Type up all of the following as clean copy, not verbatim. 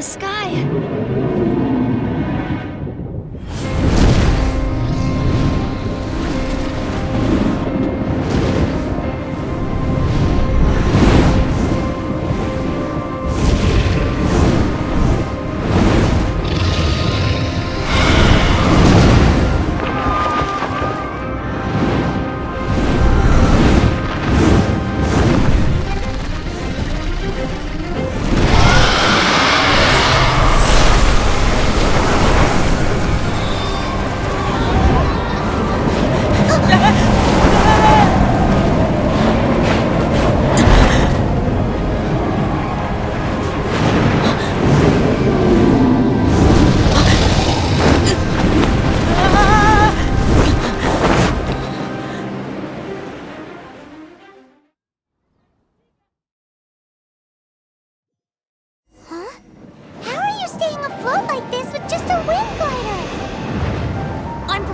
the sky.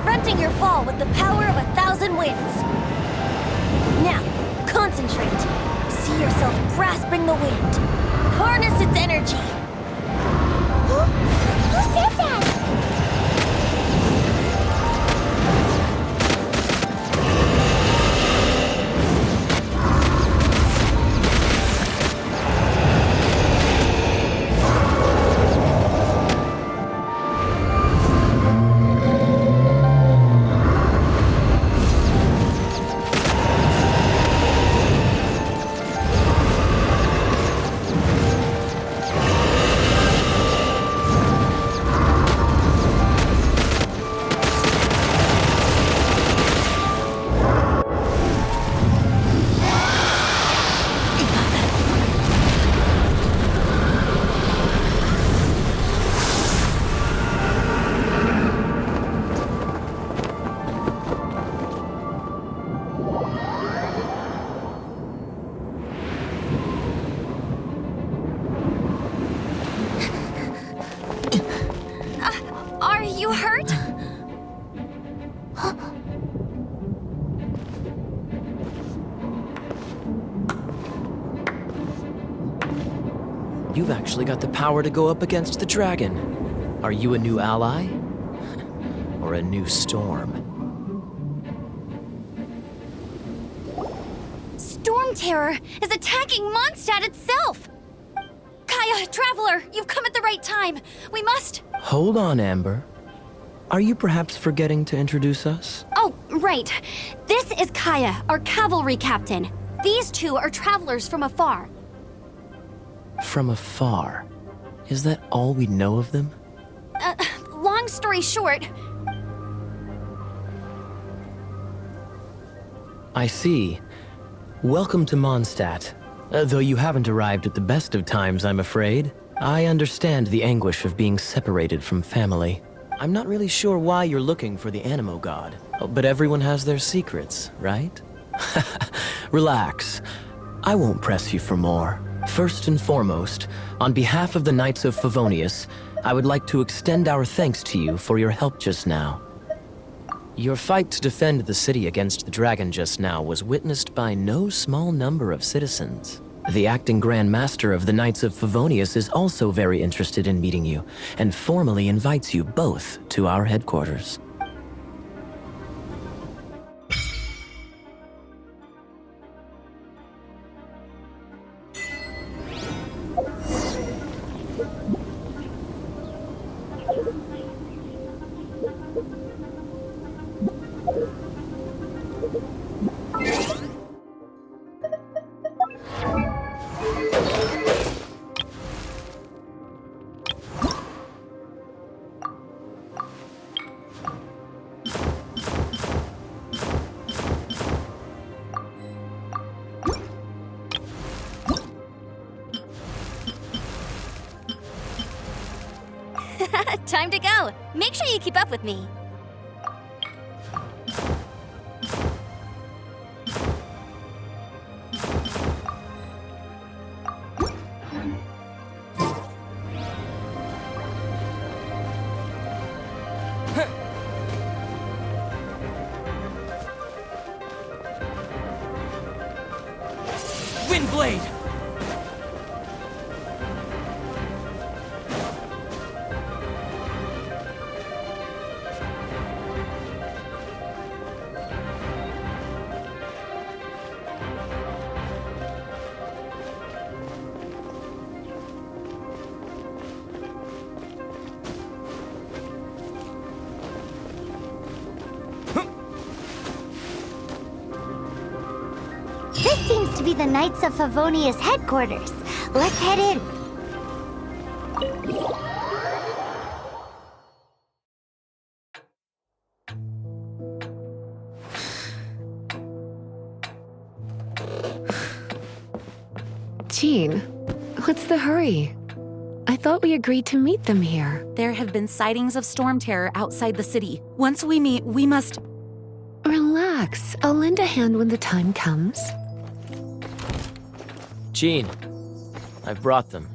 Preventing your fall with the power of 1,000 winds. Now, concentrate. See yourself grasping the wind. Harness its energy. Who said that? Are you hurt? You've actually got the power to go up against the dragon. Are you a new ally? Or a new storm? Storm Terror is attacking Mondstadt itself! Kaya, Traveler, you've come at the right time. We must... Hold on, Amber. Are you perhaps forgetting to introduce us? Oh, right. This is Kaya, our cavalry captain. These two are travelers from afar. From afar? Is that all we know of them? Long story short... I see. Welcome to Mondstadt. Though you haven't arrived at the best of times, I'm afraid. I understand the anguish of being separated from family. I'm not really sure why you're looking for the Animo God, but everyone has their secrets, right? Relax. I won't press you for more. First and foremost, on behalf of the Knights of Favonius, I would like to extend our thanks to you for your help just now. Your fight to defend the city against the dragon just now was witnessed by no small number of citizens. The acting Grand Master of the Knights of Favonius is also very interested in meeting you, and formally invites you both to our headquarters. Time to go. Make sure you keep up with me. Windblade! to be the Knights of Favonia's headquarters. Let's head in. Jean, what's the hurry? I thought we agreed to meet them here. There have been sightings of storm terror outside the city. Once we meet, we must... Relax. I'll lend a hand when the time comes. Jean, I've brought them.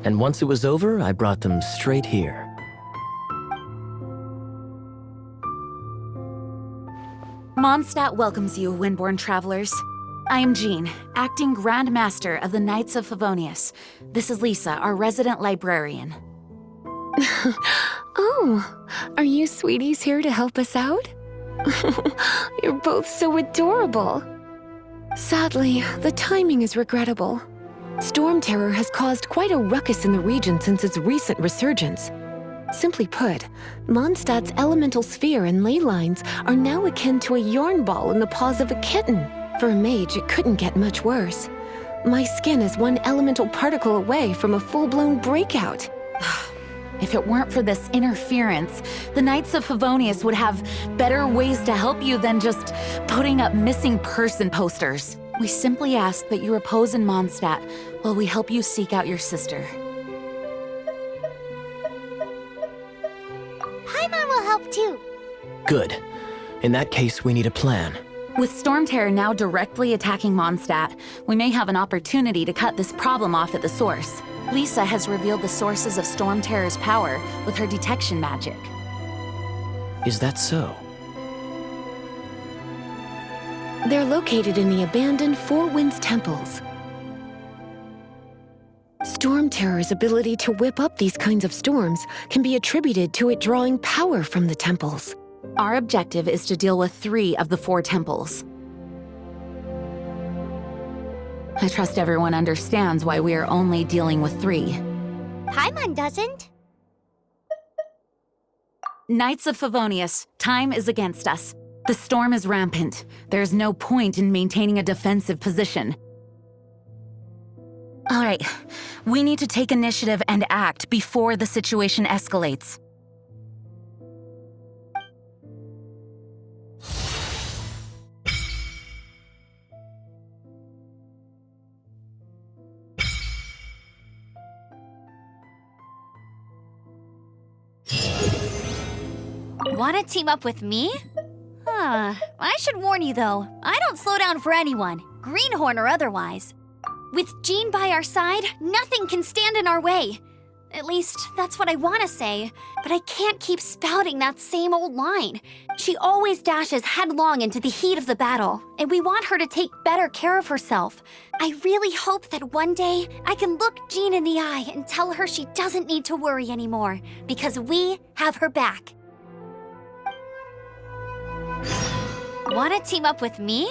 And once it was over, I brought them straight here. Mondstadt welcomes you, Windborn travelers. I am Jean, acting Grand Master of the Knights of Favonius. This is Lisa, our resident librarian. Oh, are you sweeties here to help us out? You're both so adorable. Sadly, the timing is regrettable. Storm terror has caused quite a ruckus in the region since its recent resurgence. Simply put, Mondstadt's elemental sphere and ley lines are now akin to a yarn ball in the paws of a kitten. For a mage, it couldn't get much worse. My skin is one elemental particle away from a full-blown breakout. If it weren't for this interference, the Knights of Favonius would have better ways to help you than just putting up missing person posters. We simply ask that you repose in Mondstadt while we help you seek out your sister. Paimon will help too. Good. In that case, we need a plan. With storm terror now directly attacking Mondstadt, we may have an opportunity to cut this problem off at the source. Lisa has revealed the sources of storm terror's power with her detection magic. Is that so? They're located in the abandoned Four Winds temples. Storm terror's ability to whip up these kinds of storms can be attributed to it drawing power from the temples. Our objective is to deal with 3 of the 4 temples. I trust everyone understands why we are only dealing with 3. Paimon doesn't. Knights of Favonius, time is against us. The storm is rampant. There's no point in maintaining a defensive position. All right, we need to take initiative and act before the situation escalates. Want to team up with me? I should warn you though, I don't slow down for anyone, greenhorn or otherwise. With Jean by our side, nothing can stand in our way. At least, that's what I want to say, but I can't keep spouting that same old line. She always dashes headlong into the heat of the battle, and we want her to take better care of herself. I really hope that one day I can look Jean in the eye and tell her she doesn't need to worry anymore, because we have her back. Want to team up with me?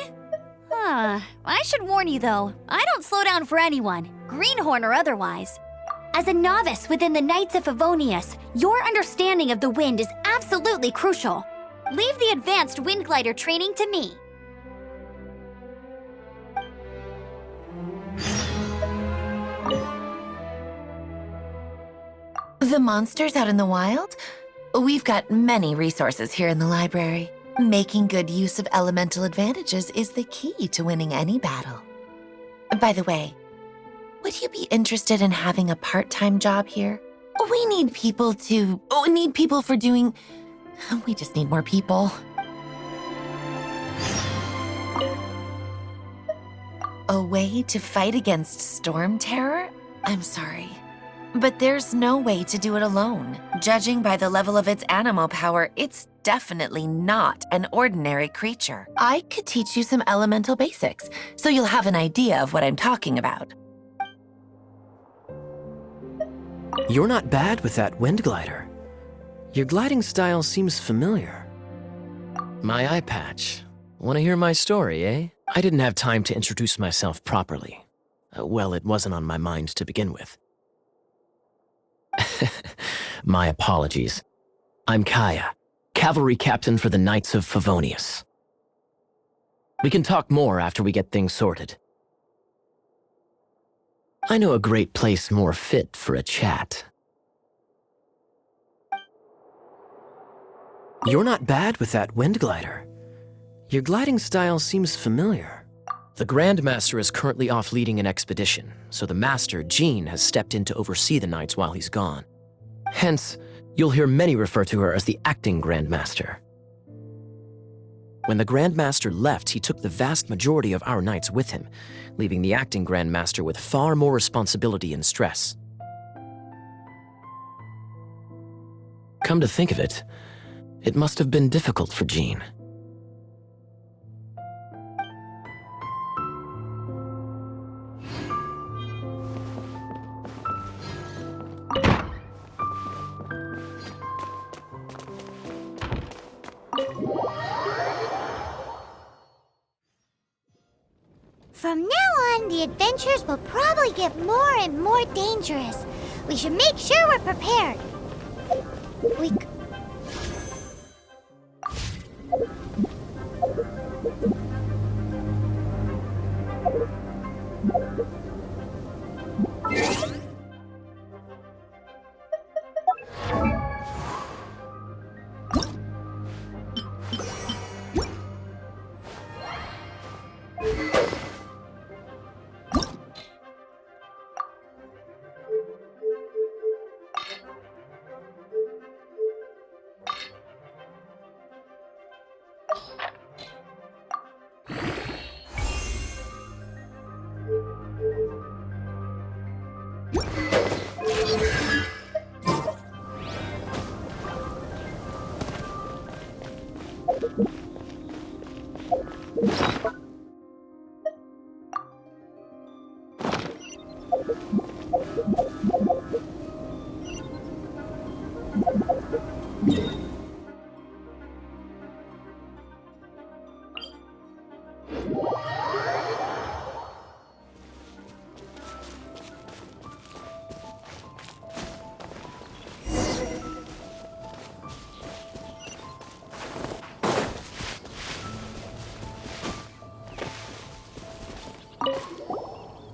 I should warn you though, I don't slow down for anyone, greenhorn or otherwise. As a novice within the Knights of Favonius, your understanding of the wind is absolutely crucial. Leave the advanced wind glider training to me. The monsters out in the wild? We've got many resources here in the library. Making good use of elemental advantages is the key to winning any battle. By the way, would you be interested in having a part-time job here? We need people for doing... We just need more people. A way to fight against storm terror? I'm sorry, but there's no way to do it alone. Judging by the level of its animal power, it's definitely not an ordinary creature. I could teach you some elemental basics, so you'll have an idea of what I'm talking about. You're not bad with that wind glider. Your gliding style seems familiar. My eye patch. Want to hear my story, eh? I didn't have time to introduce myself properly. Well, it wasn't on my mind to begin with. My apologies. I'm Kaya, cavalry captain for the Knights of Favonius. We can talk more after we get things sorted. I know a great place more fit for a chat. You're not bad with that wind glider. Your gliding style seems familiar. The Grandmaster is currently off leading an expedition, so the Master, Jean, has stepped in to oversee the Knights while he's gone. Hence, you'll hear many refer to her as the acting Grandmaster. When the Grandmaster left, he took the vast majority of our Knights with him, leaving the acting Grandmaster with far more responsibility and stress. Come to think of it, it must have been difficult for Jean. From now on, the adventures will probably get more and more dangerous. We should make sure we're prepared.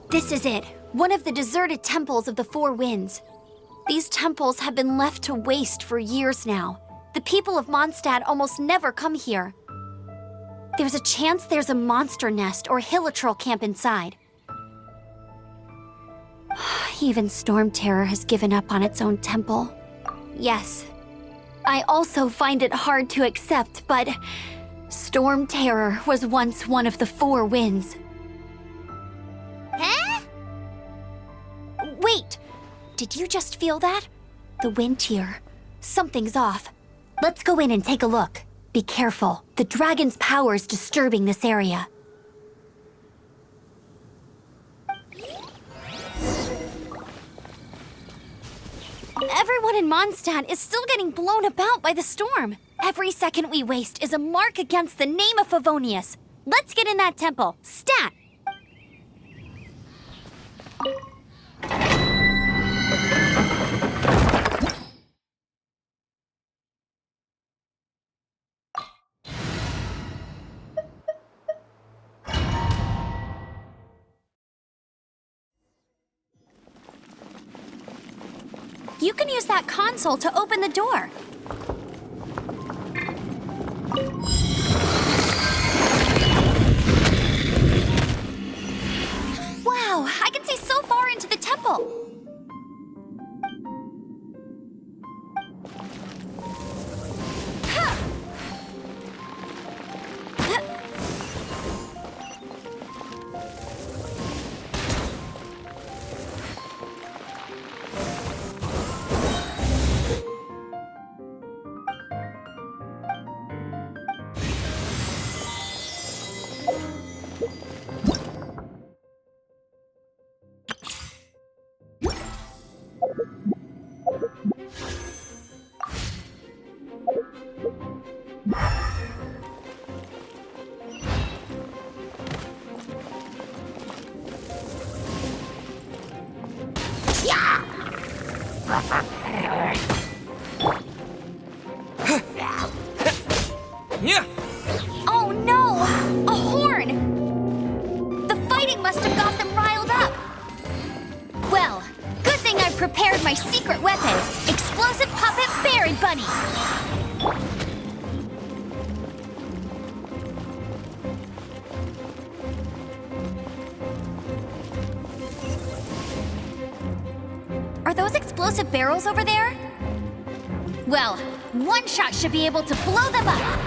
This is it, one of the deserted temples of the Four Winds. These temples have been left to waste for years now. The people of Mondstadt almost never come here. There's a chance there's a monster nest or hilitrol camp inside. Even Storm Terror has given up on its own temple. Yes, I also find it hard to accept, but Storm Terror was once one of the Four Winds. Huh? Wait! Did you just feel that? The wind here. Something's off. Let's go in and take a look. Be careful. The dragon's power is disturbing this area. Everyone in Mondstadt is still getting blown about by the storm. Every second we waste is a mark against the name of Favonius. Let's get in that temple. Stat! You can use that console to open the door. Wow, I can see so far into the temple. Oh no! A horn! The fighting must have got them riled up. Well, good thing I prepared my secret weapon, explosive puppet Berry Bunny. Are those explosive barrels over there? Well, one shot should be able to blow them up.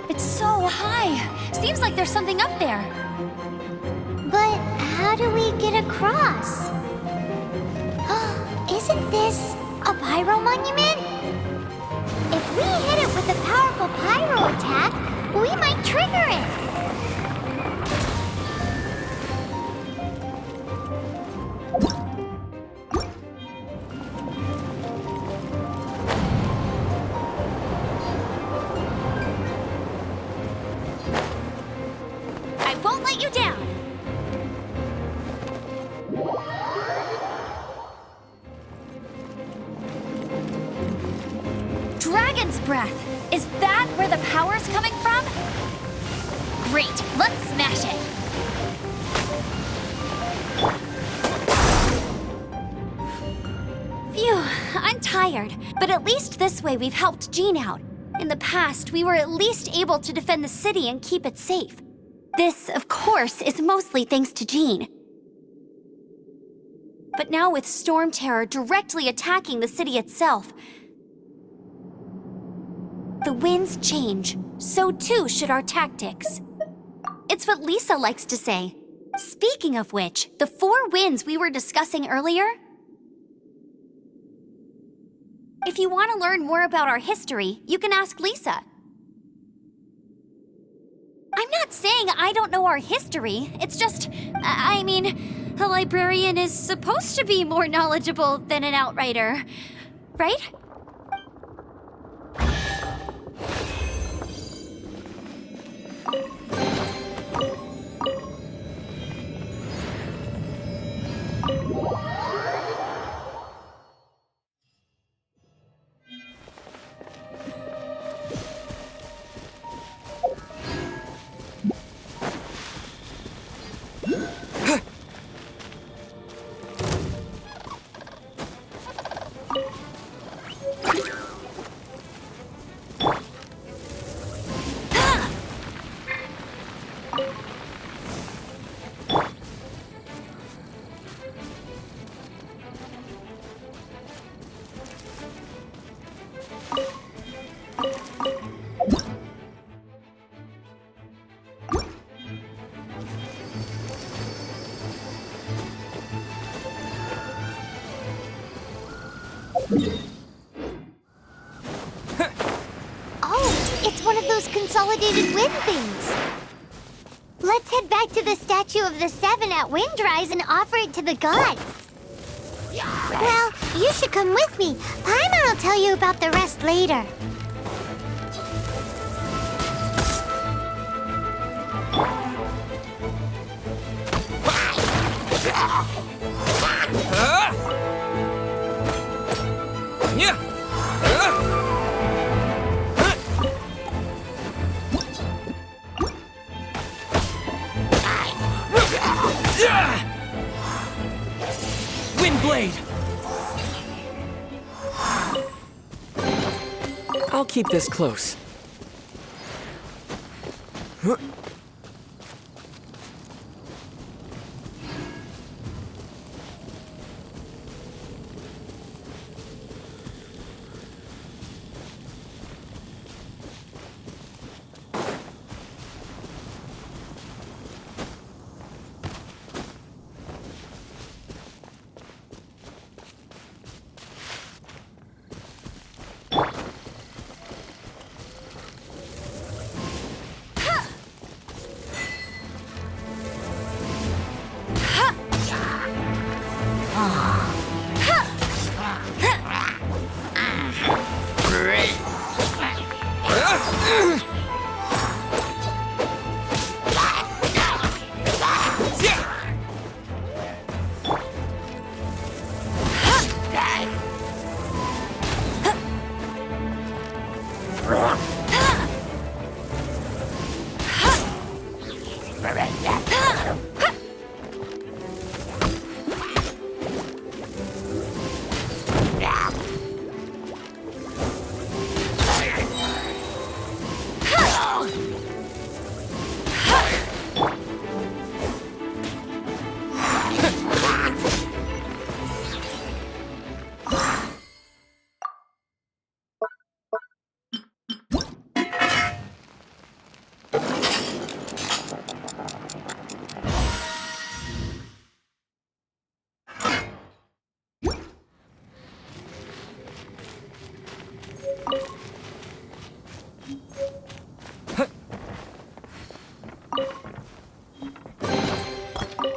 It's so high. Seems like there's something up there. But how do we get across? Isn't this a pyro monument? If we hit it with a powerful pyro attack, we might trigger it. I won't let you down. Dragon's breath. Is that where the power's coming from? Great, let's smash it. Phew, I'm tired, but at least this way we've helped Jean out. In the past, we were at least able to defend the city and keep it safe. This, of course, is mostly thanks to Jean. But now with Storm Terror directly attacking the city itself, the winds change, so too should our tactics. It's what Lisa likes to say. Speaking of which, the 4 winds we were discussing earlier. If you want to learn more about our history, you can ask Lisa. I'm not saying I don't know our history. It's just, I mean, a librarian is supposed to be more knowledgeable than an outrider, right? Oh, it's one of those consolidated wind things. Let's head back to the statue of the 7 at Windrise and offer it to the gods. Well, you should come with me. Paimon will tell you about the rest later. Windblade! I'll keep this close. Huh?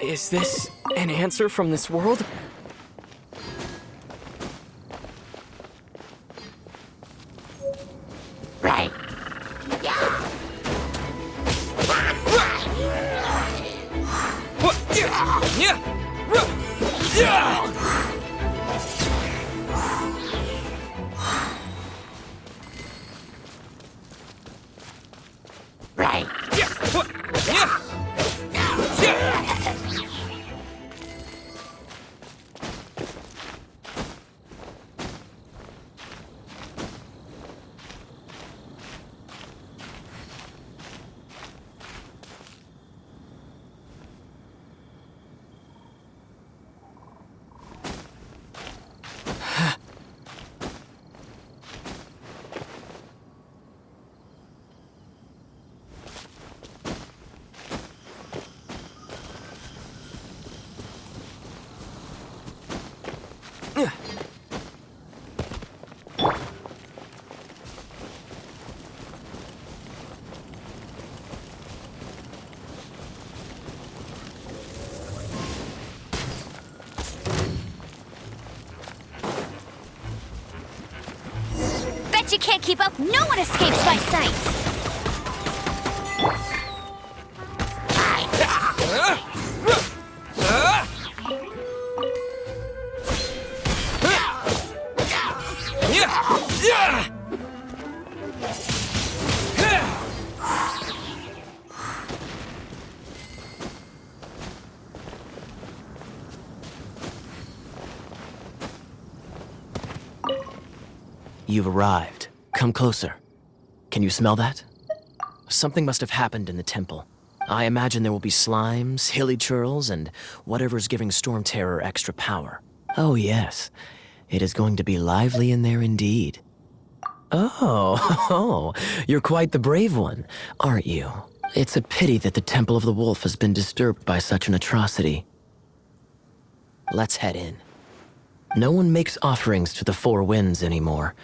Is this an answer from this world? Right. Right. Bet you can't keep up. No one escapes my sights. You've arrived. Come closer. Can you smell that? Something must have happened in the temple. I imagine there will be slimes, hilly churls, and whatever's giving Storm Terror extra power. Oh yes, it is going to be lively in there indeed. Oh, you're quite the brave one, aren't you? It's a pity that the Temple of the Wolf has been disturbed by such an atrocity. Let's head in. No one makes offerings to the Four Winds anymore.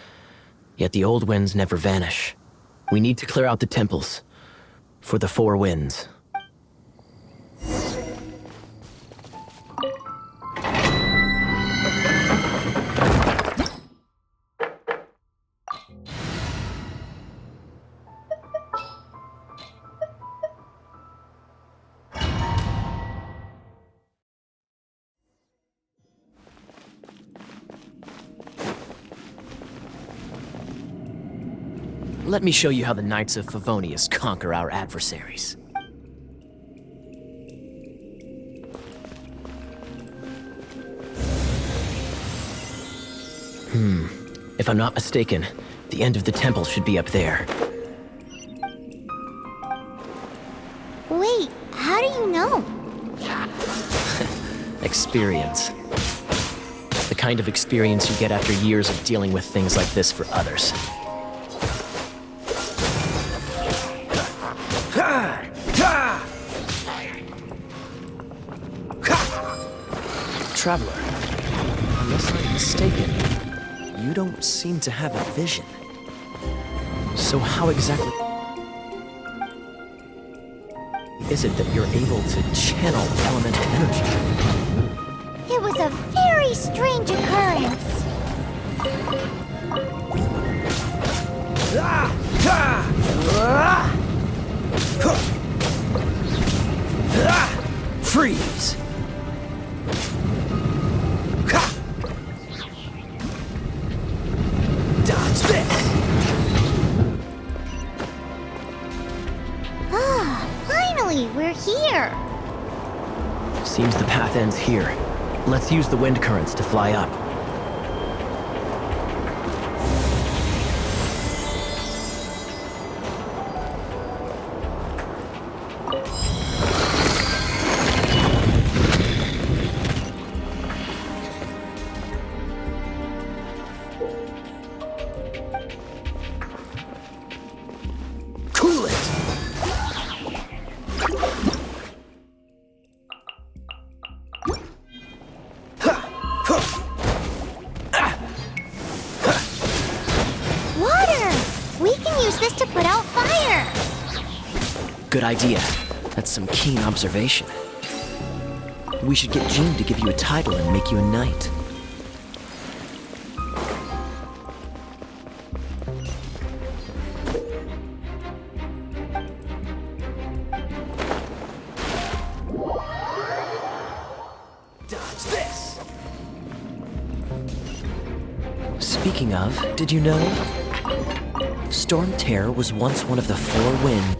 Yet the old winds never vanish. We need to clear out the temples. For the Four Winds. Let me show you how the Knights of Favonius conquer our adversaries. If I'm not mistaken, the end of the temple should be up there. Wait, how do you know? Experience. The kind of experience you get after years of dealing with things like this for others. Traveler, unless I'm mistaken, you don't seem to have a vision. So how exactly is it that you're able to channel elemental energy? It was a very strange occurrence. Freeze! Ha! Dodge this! Ah, finally, we're here. Seems the path ends here. Let's use the wind currents to fly up. Cool it! Water! We can use this to put out fire. Good idea. That's some keen observation. We should get Jean to give you a title and make you a knight. Dodge this! Speaking of, did you know? Storm Terror was once one of the 4 wind.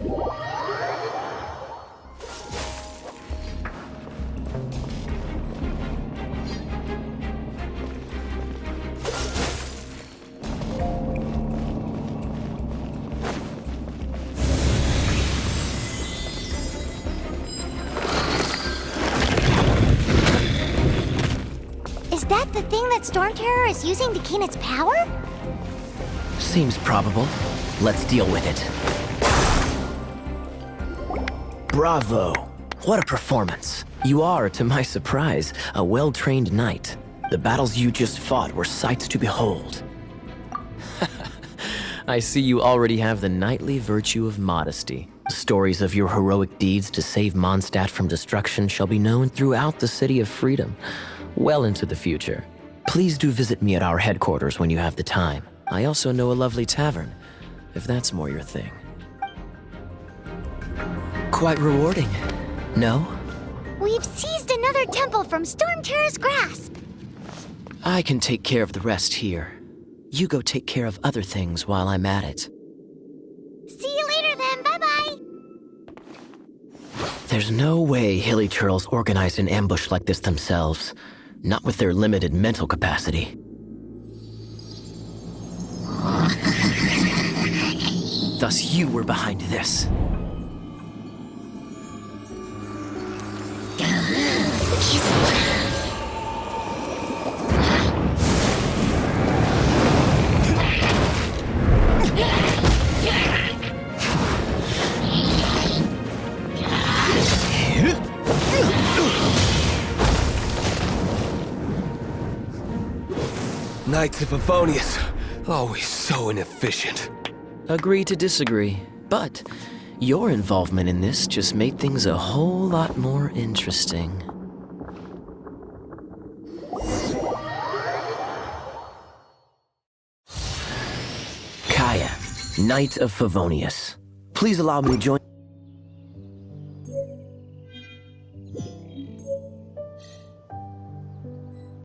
Is that the thing that Storm Terror is using to gain its power? Seems probable. Let's deal with it. Bravo! What a performance. You are, to my surprise, a well-trained knight. The battles you just fought were sights to behold. I see you already have the knightly virtue of modesty. Stories of your heroic deeds to save Mondstadt from destruction shall be known throughout the City of Freedom, well into the future. Please do visit me at our headquarters when you have the time. I also know a lovely tavern, if that's more your thing. Quite rewarding, no? We've seized another temple from Storm Terror's grasp. I can take care of the rest here. You go take care of other things while I'm at it. See you later then, bye-bye. There's no way Hilly Turtles organized an ambush like this themselves. Not with their limited mental capacity. Thus you were behind this. Knights of Favonius, always so inefficient. Agree to disagree, but your involvement in this just made things a whole lot more interesting. Kaya, Knight of Favonius. Please allow me to join...